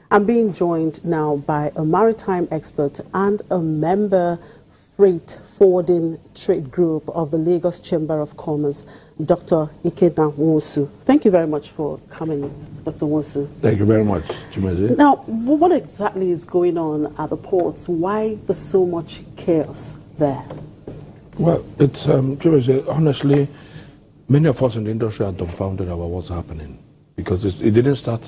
I'm being joined now by a maritime expert and a member freight forwarding trade group of the Lagos Chamber of Commerce, Dr. Ikenna Nwosu. Thank you very much for coming, Dr. Nwosu. Thank you very much, Chimeze. Now, what exactly is going on at the ports? Why there's so much chaos there? Well, it's, Chimeze, honestly, many of us in the industry are dumbfounded about what's happening because it didn't start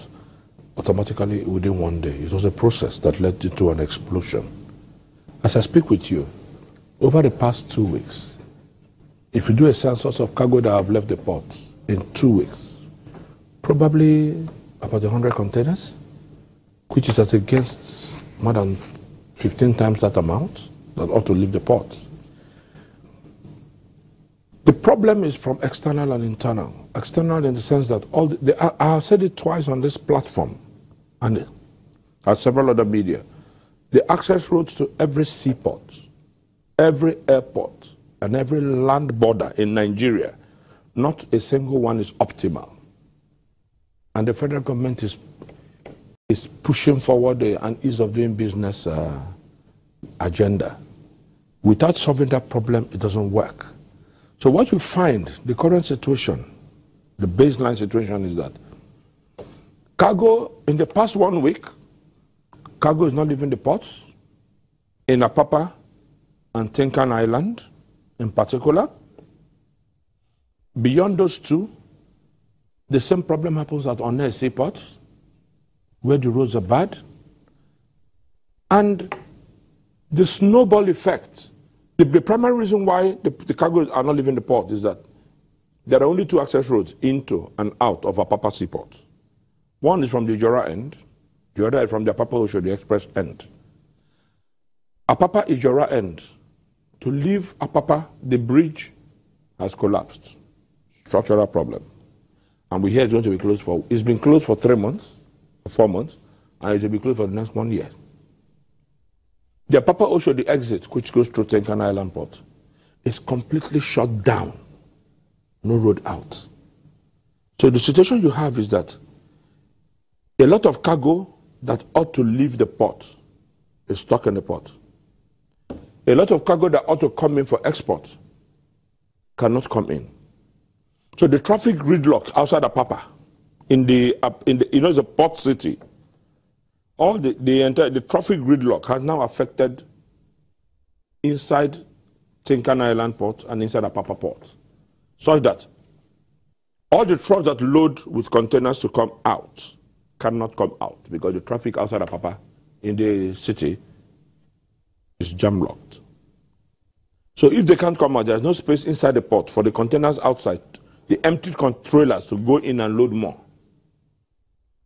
automatically within one day. It was a process that led to an explosion. As I speak with you, over the past 2 weeks, if you do a census of cargo that have left the port in 2 weeks, probably about 100 containers, which is as against more than 15 times that amount that ought to leave the port. The problem is from external and internal. External in the sense that I have said it twice on this platform and at several other media. The access roads to every seaport, every airport, and every land border in Nigeria, not a single one is optimal. And the federal government is pushing forward an ease of doing business agenda. Without solving that problem, it doesn't work. So what you find, the current situation, the baseline situation is that cargo, in the past 1 week, cargo is not leaving the ports in Apapa and Tinkan Island in particular. Beyond those two, the same problem happens at Onne Seaport, where the roads are bad. And the snowball effect, the primary reason why the cargoes are not leaving the port is that there are only two access roads into and out of Apapa Seaport. One is from the Ijora end, the other is from the Apapa Oshodi Express end. Apapa Ijora end. To leave Apapa, the bridge has collapsed. Structural problem. And we hear it's going to be closed it's been closed for 3 months, 4 months, and it will be closed for the next 1 year. The Apapa Oshodi exit, which goes through Tinkan Island Port, is completely shut down. No road out. So the situation you have is that a lot of cargo that ought to leave the port is stuck in the port. A lot of cargo that ought to come in for export cannot come in. So the traffic gridlock outside Apapa, it's a port city. All the traffic gridlock has now affected inside Tinkan Island Port and inside Apapa Port, such that all the trucks that load with containers to come out cannot come out because the traffic outside Apapa in the city is jam-locked. So if they can't come out, there's no space inside the port for the containers outside, the empty trailers to go in and load more.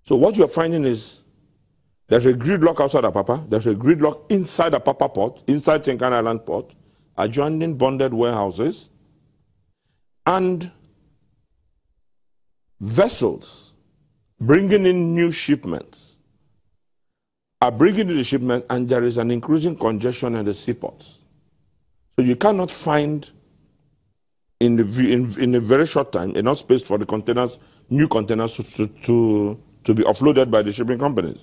So what you're finding is there's a gridlock outside Apapa, there's a gridlock inside Apapa Port, inside Tinkan Island Port, adjoining bonded warehouses, and vessels bringing in new shipments are bringing in the shipment, and there is an increasing congestion in the seaports. So you cannot find in a very short time enough space for the containers, new containers to be offloaded by the shipping companies.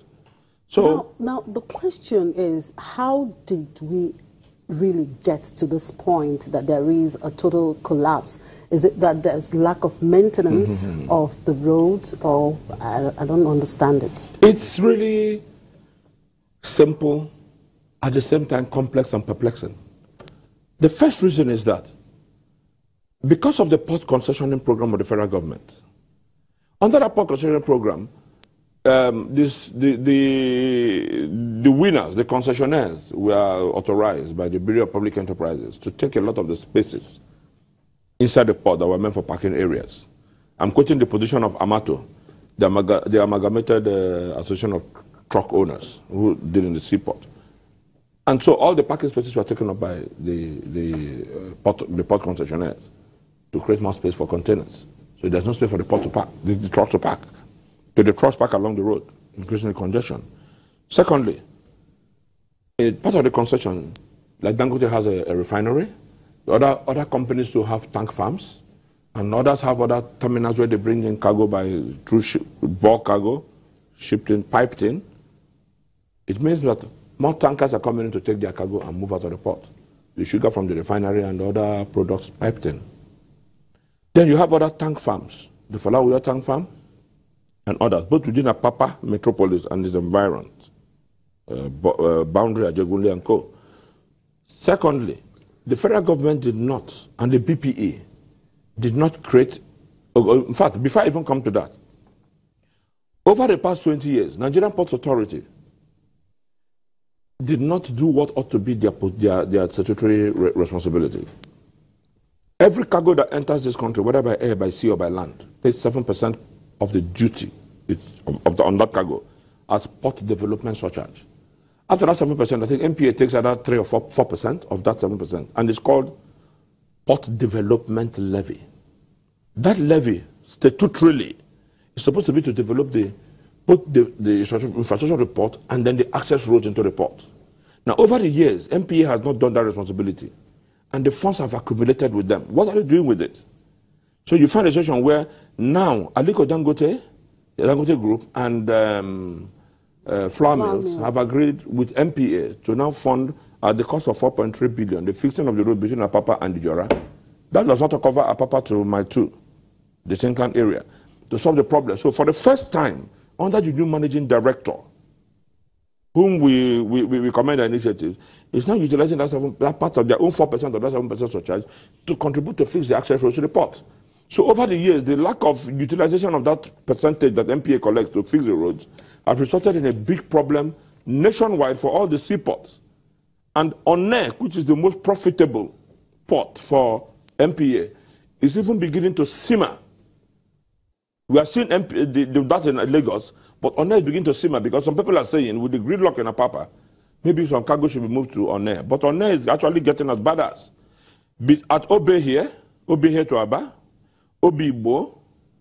So now the question is, how did we really get to this point that there is a total collapse? Is it that there's lack of maintenance of the roads, or I don't understand it? It's really simple, at the same time complex and perplexing. The first reason is that because of the port concessioning program of the federal government, under that port concessioning program, the winners, the concessionaires, were authorized by the Bureau of Public Enterprises to take a lot of the spaces inside the port that were meant for parking areas. I'm quoting the position of Amato, the Amalgamated Association of Truck Owners, who did in the seaport. And so all the parking spaces were taken up by the port concessionaires to create more space for containers. So there's no space for the port to park, the trucks to park. So the trucks park along the road, increasing the congestion. Secondly, part of the concession, like Dangote has a refinery, other companies to have tank farms, and others have other terminals where they bring in cargo through bulk cargo, shipped in, piped in, It means that more tankers are coming in to take their cargo and move out of the port. The sugar from the refinery and other products piped in. Then you have other tank farms, the Falawuya tank farm and others, both within Apapa metropolis and its environs, boundary, Ajegunle and co. Secondly, the federal government did not, and the BPE did not create, in fact, before I even come to that, over the past 20 years, Nigerian Ports Authority did not do what ought to be their statutory responsibility. Every cargo that enters this country, whether by air, by sea, or by land, pays 7% of the duty on that cargo as port development surcharge. After that 7%, I think MPA takes either 3 or 4% of that 7%, and it's called Port Development Levy. That levy, statutorily, is supposed to be to develop both the infrastructure of the port and then the access roads into the port. Now, over the years, MPA has not done that responsibility, and the funds have accumulated with them. What are they doing with it? So you find a situation where now Aliko Dangote, the Dangote Group, and Flour Mills have agreed with MPA to now fund at the cost of 4.3 billion the fixing of the road between Apapa and Ijora. That does not cover Apapa to Mile 2, the Tinkan area, to solve the problem. So for the first time, under the new managing director, whom we recommend the initiative, is now utilizing that part of their own 4% or that 7% surcharge to contribute to fix the access roads to the port. So over the years, the lack of utilization of that percentage that MPA collects to fix the roads has resulted in a big problem nationwide for all the seaports. And Onne, which is the most profitable port for MPA, is even beginning to simmer. We are seeing that in Lagos, but Onne is beginning to simmer because some people are saying with the gridlock in Apapa, maybe some cargo should be moved to Onne. But Onne is actually getting as bad as. At Obe here to Aba, Obi Igbo,